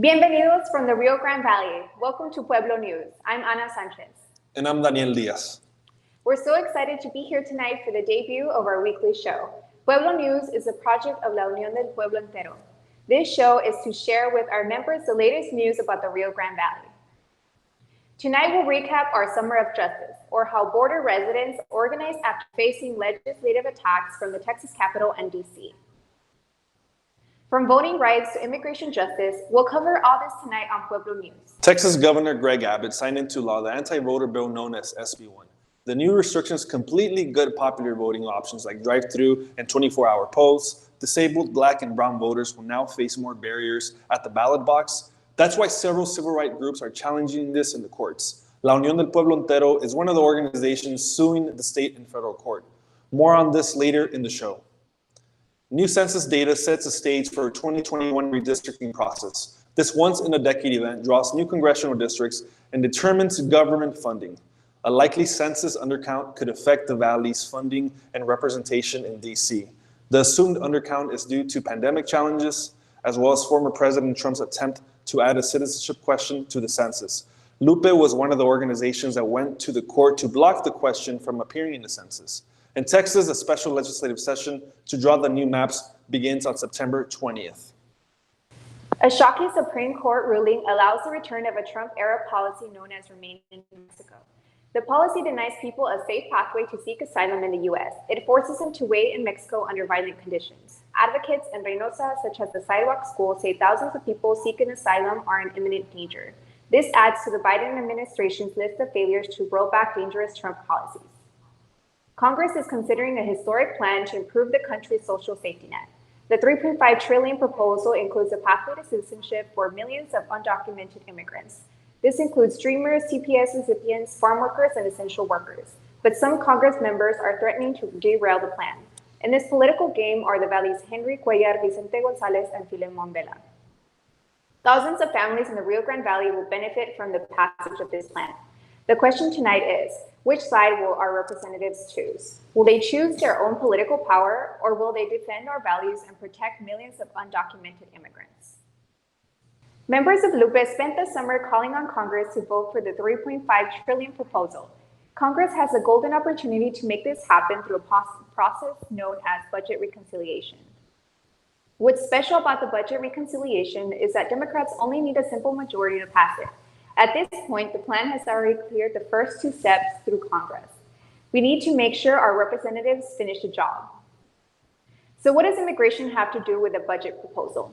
Bienvenidos from the Rio Grande Valley. Welcome to Pueblo News. I'm Ana Sanchez. And I'm Daniel Diaz. We're so excited to be here tonight for the debut of our weekly show. Pueblo News is a project of La Unión del Pueblo Entero. This show is to share with our members the latest news about the Rio Grande Valley. Tonight we'll recap our Summer of Justice, or how border residents organized after facing legislative attacks from the Texas Capitol and DC. From voting rights to immigration justice, we'll cover all this tonight on Pueblo News. Texas Governor Greg Abbott signed into law the anti-voter bill known as SB 1. The new restrictions completely gut popular voting options like drive-through and 24-hour polls. Disabled Black and brown voters will now face more barriers at the ballot box. That's why several civil rights groups are challenging this in the courts. La Unión del Pueblo Entero is one of the organizations suing the state and federal court. More on this later in the show. New census data sets the stage for a 2021 redistricting process. This once-in-a-decade event draws new congressional districts and determines government funding. A likely census undercount could affect the Valley's funding and representation in D.C. The assumed undercount is due to pandemic challenges, as well as former President Trump's attempt to add a citizenship question to the census. Lupe was one of the organizations that went to the court to block the question from appearing in the census. In Texas, a special legislative session to draw the new maps begins on September 20th. A shocking Supreme Court ruling allows the return of a Trump-era policy known as Remain in Mexico. The policy denies people a safe pathway to seek asylum in the U.S. It forces them to wait in Mexico under violent conditions. Advocates in Reynosa, such as the Sidewalk School, say thousands of people seeking asylum are in imminent danger. This adds to the Biden administration's list of failures to roll back dangerous Trump policies. Congress is considering a historic plan to improve the country's social safety net. The $3.5 trillion proposal includes a pathway to citizenship for millions of undocumented immigrants. This includes dreamers, CPS recipients, farm workers, and essential workers. But some Congress members are threatening to derail the plan. In this political game are the Valley's Henry Cuellar, Vicente Gonzalez, and Filemon Vela. Thousands of families in the Rio Grande Valley will benefit from the passage of this plan. The question tonight is, which side will our representatives choose? Will they choose their own political power, or will they defend our values and protect millions of undocumented immigrants? Members of Lupe spent the summer calling on Congress to vote for the $3.5 trillion proposal. Congress has a golden opportunity to make this happen through a process known as budget reconciliation. What's special about the budget reconciliation is that Democrats only need a simple majority to pass it. At this point, the plan has already cleared the first two steps through Congress. We need to make sure our representatives finish the job. So what does immigration have to do with the budget proposal?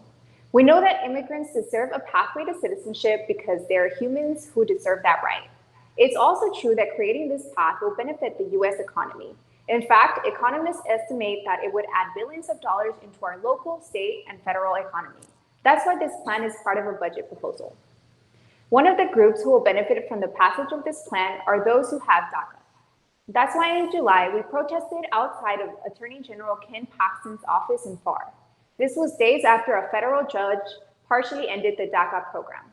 We know that immigrants deserve a pathway to citizenship because they're humans who deserve that right. It's also true that creating this path will benefit the U.S. economy. In fact, economists estimate that it would add billions of dollars into our local, state, and federal economy. That's why this plan is part of a budget proposal. One of the groups who will benefit from the passage of this plan are those who have DACA. That's why in July, we protested outside of Attorney General Ken Paxton's office in FAR. This was days after a federal judge partially ended the DACA program.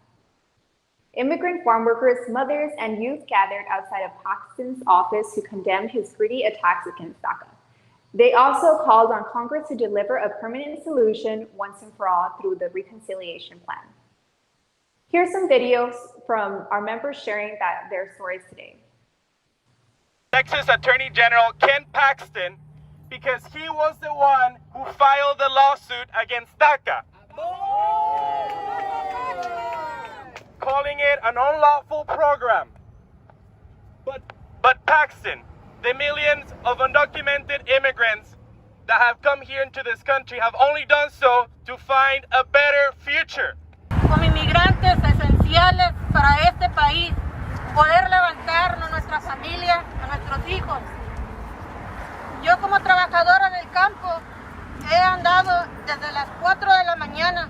Immigrant farm workers, mothers, and youth gathered outside of Paxton's office to condemn his greedy attacks against DACA. They also called on Congress to deliver a permanent solution once and for all through the reconciliation plan. Here's some videos from our members sharing their stories today. Texas Attorney General Ken Paxton, because he was the one who filed the lawsuit against DACA, calling it an unlawful program. But Paxton, the millions of undocumented immigrants that have come here into this country have only done so to find a better future. Como inmigrantes esenciales para este país, poder levantarnos, nuestra familia, a nuestros hijos. Yo como trabajadora del campo he andado desde las 4 de la mañana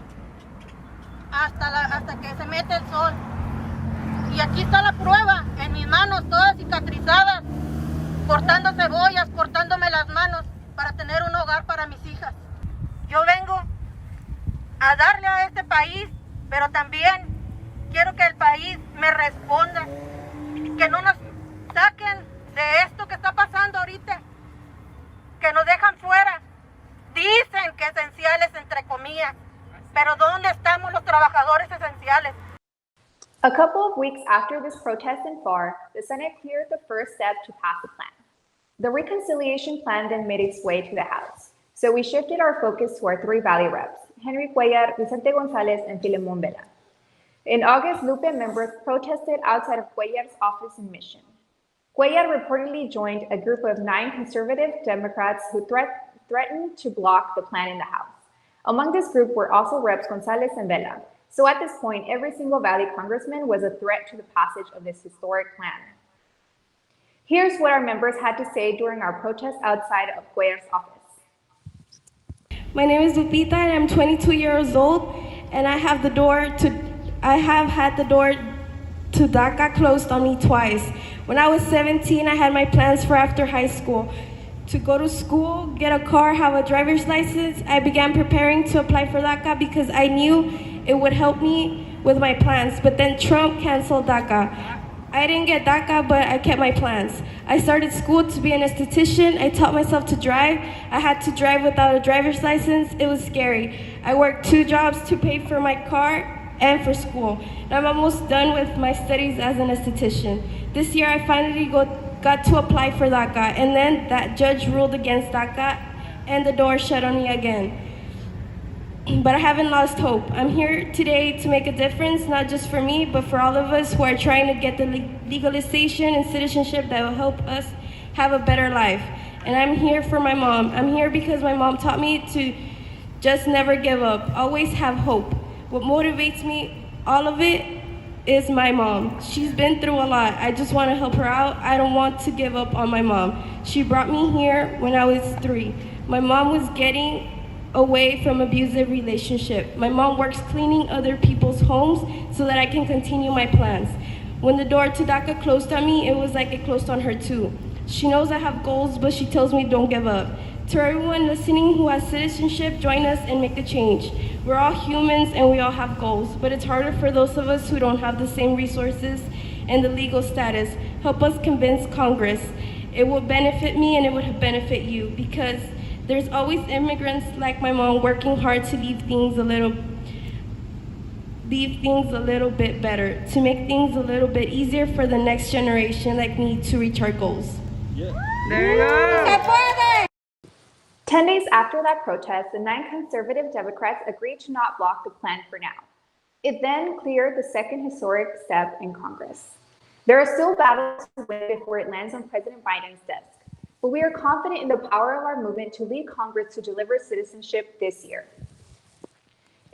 hasta que se mete el sol. Y aquí está la prueba, en mis manos todas cicatrizadas, cortando cebollas, cortándome las manos para tener un hogar para mis hijas. Yo vengo a darle a este país, pero también quiero que el país me responda, que no nos saquen de esto que está pasando ahorita, que nos dejan fuera. Dicen que esenciales, entre comillas, pero ¿dónde estamos los trabajadores esenciales? sociales. A couple of weeks after this protest in FAR, the Senate cleared the first step to pass the plan. The reconciliation plan then made its way to the House. So we shifted our focus to our three Valley reps, Henry Cuellar, Vicente Gonzalez, and Filemon Vela. In August, Lupe members protested outside of Cuellar's office in Mission. Cuellar reportedly joined a group of 9 conservative Democrats who threatened to block the plan in the House. Among this group were also Reps Gonzalez and Vela. So at this point, every single Valley congressman was a threat to the passage of this historic plan. Here's what our members had to say during our protest outside of Cuellar's office. My name is Lupita and I'm 22 years old, and I have had the door to DACA closed on me twice. When I was 17, I had my plans for after high school. To go to school, get a car, have a driver's license. I began preparing to apply for DACA because I knew it would help me with my plans, but then Trump canceled DACA. I didn't get DACA, but I kept my plans. I started school to be an esthetician. I taught myself to drive. I had to drive without a driver's license. It was scary. I worked 2 jobs to pay for my car and for school. And I'm almost done with my studies as an esthetician. This year I finally got to apply for DACA, and then that judge ruled against DACA and the door shut on me again. But I haven't lost hope. I'm here today to make a difference, not just for me, but for all of us who are trying to get the legalization and citizenship that will help us have a better life. And I'm here for my mom. I'm here because my mom taught me to just never give up, always have hope. What motivates me, all of it, is my mom. She's been through a lot. I just want to help her out. I don't want to give up on my mom. She brought me here when I was 3. My mom was getting away from abusive relationship. My mom works cleaning other people's homes so that I can continue my plans. When the door to DACA closed on me, it was like it closed on her too. She knows I have goals, but she tells me don't give up. To everyone listening who has citizenship, join us and make a change. We're all humans and we all have goals, but it's harder for those of us who don't have the same resources and the legal status. Help us convince Congress. It will benefit me and it would benefit you, because there's always immigrants like my mom working hard to leave things a little bit better, to make things a little bit easier for the next generation like me to reach our goals. Yeah. There you go. 10 days after that protest, the 9 conservative Democrats agreed to not block the plan for now. It then cleared the second historic step in Congress. There are still battles to win before it lands on President Biden's desk, but we are confident in the power of our movement to lead Congress to deliver citizenship this year.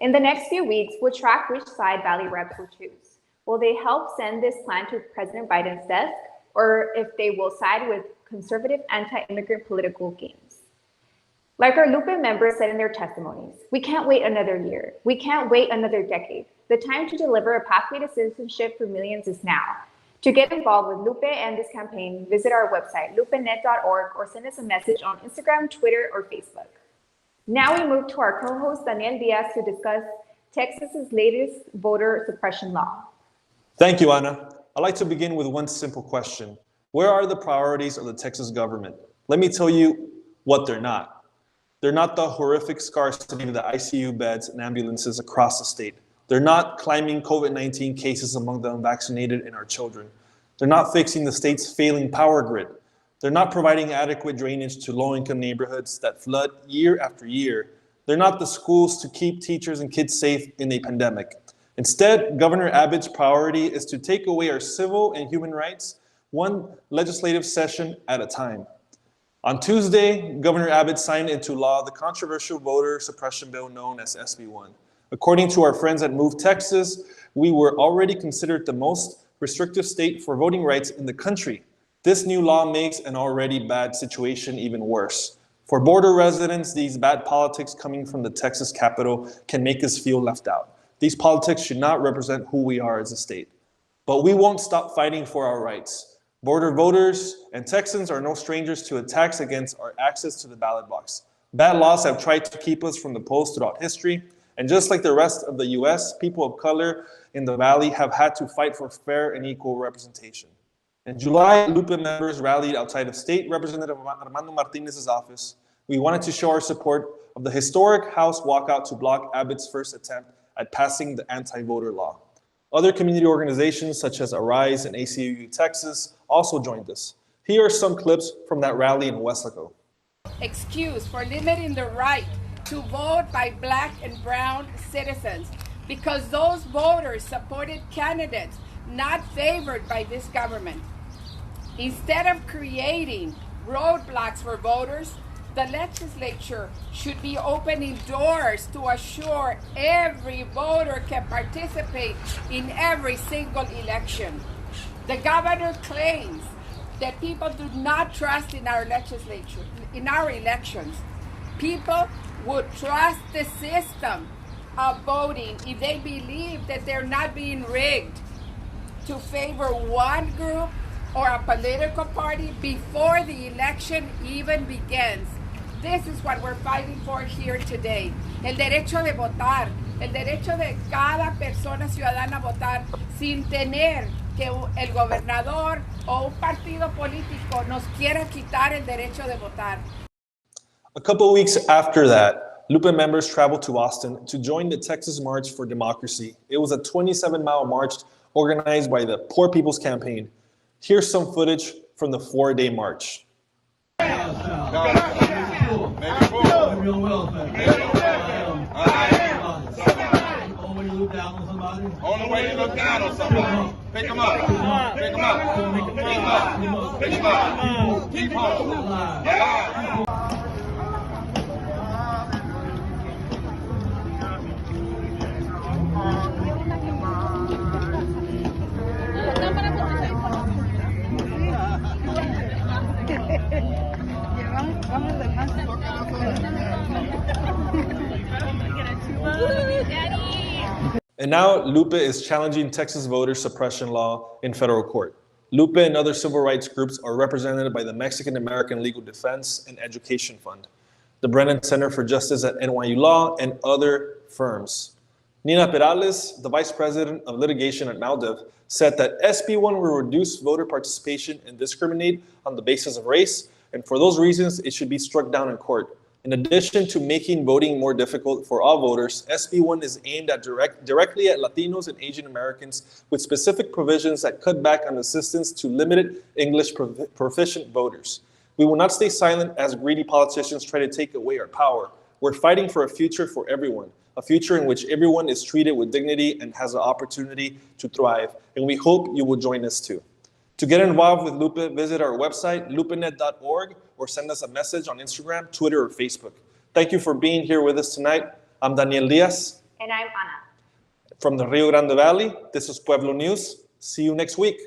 In the next few weeks, we'll track which side Valley reps will choose. Will they help send this plan to President Biden's desk, or if they will side with conservative anti-immigrant political games? Like our Lupe members said in their testimonies, we can't wait another year. We can't wait another decade. The time to deliver a pathway to citizenship for millions is now. To get involved with Lupe and this campaign, visit our website, lupenet.org, or send us a message on Instagram, Twitter, or Facebook. Now we move to our co-host, Daniel Diaz, to discuss Texas's latest voter suppression law. Thank you, Ana. I'd like to begin with one simple question. Where are the priorities of the Texas government? Let me tell you what they're not. They're not the horrific scarcity of the ICU beds and ambulances across the state. They're not climbing COVID-19 cases among the unvaccinated and our children. They're not fixing the state's failing power grid. They're not providing adequate drainage to low-income neighborhoods that flood year after year. They're not the schools to keep teachers and kids safe in a pandemic. Instead, Governor Abbott's priority is to take away our civil and human rights one legislative session at a time. On Tuesday, Governor Abbott signed into law the controversial voter suppression bill known as SB1. According to our friends at Move Texas, we were already considered the most restrictive state for voting rights in the country. This new law makes an already bad situation even worse. For border residents, these bad politics coming from the Texas Capitol can make us feel left out. These politics should not represent who we are as a state. But we won't stop fighting for our rights. Border voters and Texans are no strangers to attacks against our access to the ballot box. Bad laws have tried to keep us from the polls throughout history, and just like the rest of the US, people of color in the Valley have had to fight for fair and equal representation. In July, Lupe members rallied outside of State Representative Armando Martinez's office. We wanted to show our support of the historic House walkout to block Abbott's first attempt at passing the anti-voter law. Other community organizations such as Arise and ACLU Texas also joined us. Here are some clips from that rally in Weslaco. Excuse for limiting the right to vote by Black and brown citizens because those voters supported candidates not favored by this government. Instead of creating roadblocks for voters, the legislature should be opening doors to assure every voter can participate in every single election. The governor claims that people do not trust in our legislature, in our elections. People would trust the system of voting if they believe that they're not being rigged to favor one group or a political party before the election even begins. This is what we're fighting for here today. El derecho de votar, el derecho de cada persona ciudadana a votar sin tener que el gobernador o un partido político nos quiera quitar el derecho de votar. A couple weeks after that, Lupe members traveled to Austin to join the Texas March for Democracy. It was a 27-mile march organized by the Poor People's Campaign. Here's some footage from the 4-day march. Only way you look down on somebody. Pick them up. Pick them up. Pick them up. Pick them up. Keep home. Alive. And now Lupe is challenging Texas voter suppression law in federal court. Lupe and other civil rights groups are represented by the Mexican American Legal Defense and Education Fund, the Brennan Center for Justice at NYU Law, and other firms. Nina Perales, the vice president of litigation at Maldiv, said that SB1 will reduce voter participation and discriminate on the basis of race, and for those reasons, it should be struck down in court. In addition to making voting more difficult for all voters, SB1 is aimed at directly at Latinos and Asian Americans with specific provisions that cut back on assistance to limited English proficient voters. We will not stay silent as greedy politicians try to take away our power. We're fighting for a future for everyone, a future in which everyone is treated with dignity and has the opportunity to thrive. And we hope you will join us too. To get involved with Lupe, visit our website, lupenet.org, or send us a message on Instagram, Twitter, or Facebook. Thank you for being here with us tonight. I'm Daniel Diaz. And I'm Ana. From the Rio Grande Valley, this is Pueblo News. See you next week.